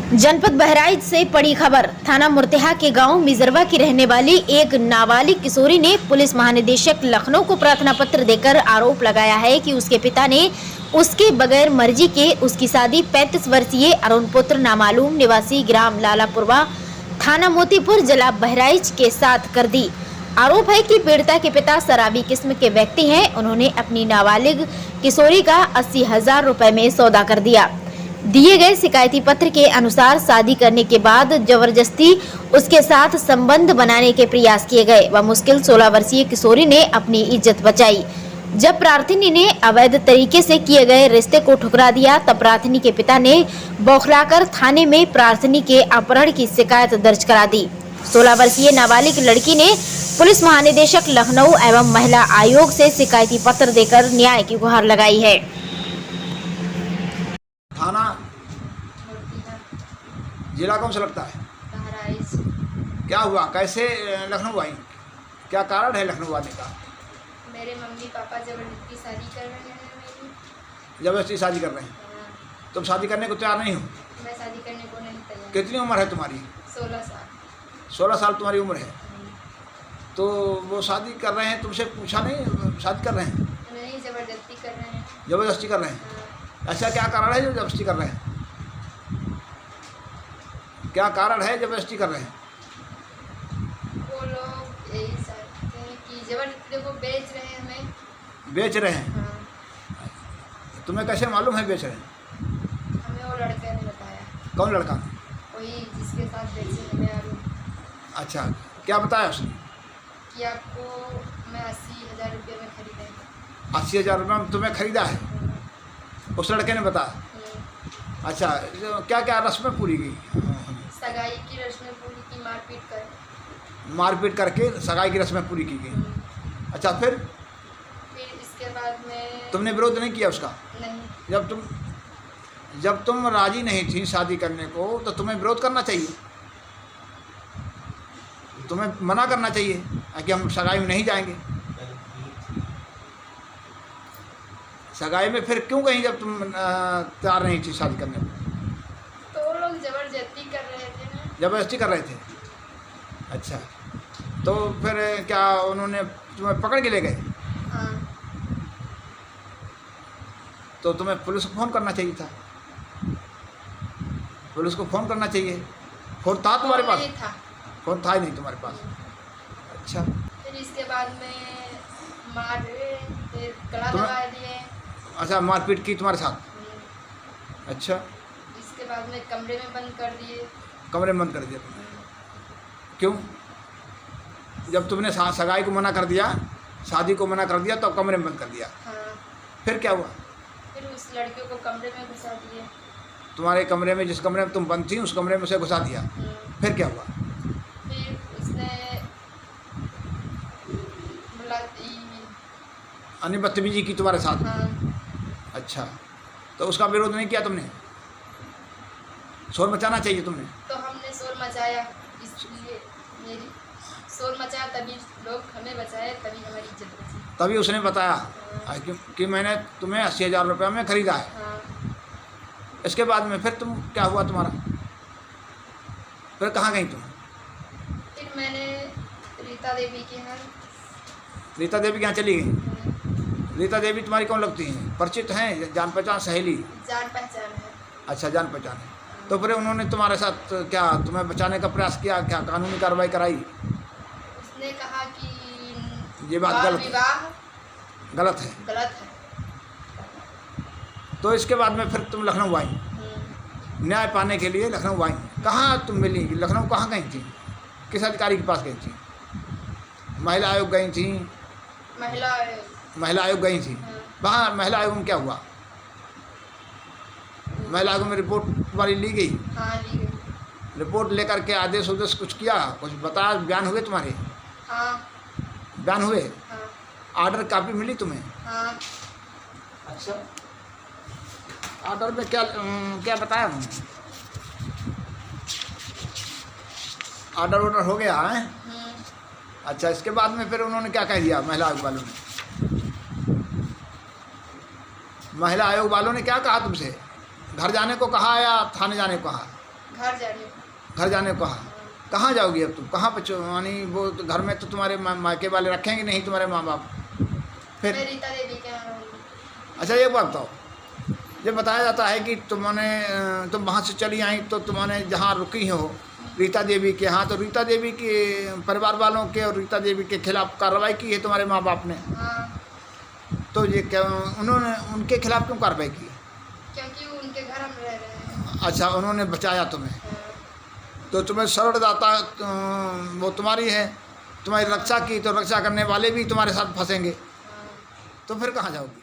जनपद बहराइच से बड़ी खबर। थाना मुर्तेहा के गांव मिजरवा की रहने वाली एक नाबालिग किशोरी ने पुलिस महानिदेशक लखनऊ को प्रार्थना पत्र देकर आरोप लगाया है कि उसके पिता ने उसके बगैर मर्जी के उसकी शादी 35 वर्षीय अरुण पुत्र नामालूम निवासी ग्राम लालापुरवा थाना मोतीपुर जिला बहराइच के साथ कर दी। आरोप है कि पीड़िता के पिता शराबी किस्म के व्यक्ति हैं। उन्होंने अपनी नाबालिग किशोरी का 80,000 रुपए में सौदा कर दिया। दिए गए शिकायती पत्र के अनुसार शादी करने के बाद जबरदस्ती उसके साथ संबंध बनाने के प्रयास किए गए व मुश्किल 16 वर्षीय किशोरी ने अपनी इज्जत बचाई। जब प्रार्थनी ने अवैध तरीके से किए गए रिश्ते को ठुकरा दिया तब प्रार्थनी के पिता ने बौखलाकर थाने में प्रार्थनी के अपहरण की शिकायत दर्ज करा दी। 16 वर्षीय नाबालिग लड़की ने पुलिस महानिदेशक लखनऊ एवं महिला आयोग से शिकायती पत्र देकर न्याय की गुहार लगाई है। थाना जिला कौन सा लगता है? क्या हुआ, कैसे लखनऊ आई, क्या कारण है लखनऊ आने का? मेरे मम्मी पापा जबरदस्ती शादी कर रहे हैं मेरी। जबरदस्ती शादी कर रहे हैं? तुम शादी करने को तैयार नहीं हो? मैं शादी करने को नहीं तैयार। कितनी उम्र है तुम्हारी? 16 साल। 16 साल तुम्हारी उम्र है, तो वो शादी कर रहे हैं, तुमसे पूछा नहीं शादी कर रहे हैं? नहीं, जबरदस्ती कर रहे हैं। जबरदस्ती कर रहे हैं? ऐसा क्या कारण है जो जबरदस्ती कर रहे हैं? क्या कारण है जबरदस्ती कर रहे हैं? वो लोग यही चाहते हैं कि जबरदस्ती को बेच रहे हैं हमें। बेच रहे हैं? हाँ। तुम्हें कैसे मालूम है बेच रहे हैं? हमें वो लड़के ने बताया। कौन लड़का? वही जिसके साथ बेचे हमें आलू। अच्छा, क्या बताया उसने? कि आपको मैं 80,000 रुपये में खरीदेंगे। 80,000 रुपये में तुम्हें खरीदा है? उस लड़के ने बताया? अच्छा, क्या क्या रस्में पूरी की? सगाई की रस्में पूरी की, मारपीट करके सगाई की रस्में पूरी की गई। अच्छा, फिर इसके बाद में तुमने विरोध नहीं किया उसका? नहीं। जब तुम राजी नहीं थी शादी करने को तो तुम्हें विरोध करना चाहिए, तुम्हें मना करना चाहिए कि हम सगाई में नहीं जाएंगे। सगाई में फिर क्यों गई जब तुम तैयार नहीं थी शादी करने को? तो वो लोग जबरदस्ती कर रहे थे ना। जबरदस्ती कर रहे थे? अच्छा, तो फिर क्या उन्होंने तुम्हें पकड़ के ले गए? हाँ। तो तुम्हें पुलिस को फ़ोन करना चाहिए था, पुलिस को फ़ोन करना चाहिए। फ़ोन था तुम्हारे पास? नहीं था। फ़ोन था ही नहीं तुम्हारे पास? अच्छा, फिर इसके बाद में मार फिर गला दबा दिए। अच्छा, मारपीट की तुम्हारे साथ? अच्छा, इसके बाद में कमरे में बंद कर दिए। कमरे में बंद कर दिया तुमने? क्यों? जब तुमने सगाई को मना कर दिया, शादी को मना कर दिया, तो कमरे में बंद कर दिया। हाँ। फिर क्या हुआ? फिर उस लड़के को कमरे में घुसा दिए। तुम्हारे कमरे में, जिस कमरे में तुम बंद थी, उस कमरे में उसे घुसा दिया। फिर क्या हुआ? फिर उसने अन्य बदतमीजी की तुम्हारे साथ? हाँ। अच्छा, तो उसका विरोध नहीं किया तुमने? शोर मचाना चाहिए तुमने। तो हमने शोर मचाया, इसलिए मेरी शोर मचाया, तभी लोग हमें बचाए, तभी हमारी इज्जत बची। तभी उसने बताया कि मैंने तुम्हें 80,000 रुपये में ख़रीदा है। हाँ। इसके बाद में फिर तुम क्या हुआ तुम्हारा? फिर कहाँ गई तुम? फिर मैंने रीता देवी के यहाँ। रीता देवी के यहाँ चली गई? रीता देवी तुम्हारी कौन लगती हैं? परिचित हैं, जान पहचान, सहेली? जान पहचान है। अच्छा, जान पहचान है। तो फिर उन्होंने तुम्हारे साथ क्या तुम्हें बचाने का प्रयास किया, क्या कानूनी कार्रवाई कराई? उसने कहा कि ये बात गलत है, गलत है। तो इसके बाद में फिर तुम लखनऊ आई, न्याय पाने के लिए लखनऊ आई। कहाँ तुम मिली? लखनऊ कहाँ गई थी? किस अधिकारी के पास गई थी? महिला आयोग गई थी? महिला आयोग गई थी। वहाँ महिला आयोग में क्या हुआ? महिला आयोग में रिपोर्ट तुम्हारी ली गई? हाँ, ली गई। रिपोर्ट लेकर के आदेश उदेश कुछ किया, कुछ बताया, बयान हुए तुम्हारे? हाँ। बयान हुए? हाँ। आर्डर कापी मिली तुम्हें? हाँ। अच्छा, आर्डर में क्या क्या बताया उन्होंने? ऑर्डर हो गया है? अच्छा, इसके बाद में फिर उन्होंने क्या कह दिया महिला आयोग वालों ने? महिला आयोग वालों ने क्या कहा तुमसे? घर जाने को कहा या थाने जाने को कहा? घर जाने को। घर जाने को कहाँ जाओगी अब तुम? कहाँ पे यानी वो तो घर में तो तुम्हारे मायके वाले रखेंगे नहीं तुम्हारे माँ बाप, फिर? मैं रीता देवी के यहाँ रहूँगी। अच्छा एक बात बताओ, ये बताया जाता है कि तुम वहाँ से चली आई तो तुमने जहाँ रुकी हो रीता देवी के यहाँ, तो रीता देवी के परिवार वालों के और रीता देवी के खिलाफ कार्रवाई की है तुम्हारे माँ बाप ने? हाँ, तो ये क्या उन्होंने उनके खिलाफ क्यों कार्रवाई की? क्योंकि वो उनके घर हम रह रहे हैं। अच्छा, उन्होंने बचाया तुम्हें, हाँ, तो तुम्हें शरणदाता वो तुम्हारी है, तुम्हारी रक्षा की, तो रक्षा करने वाले भी तुम्हारे साथ फंसेंगे, हाँ। तो फिर कहाँ जाओगी?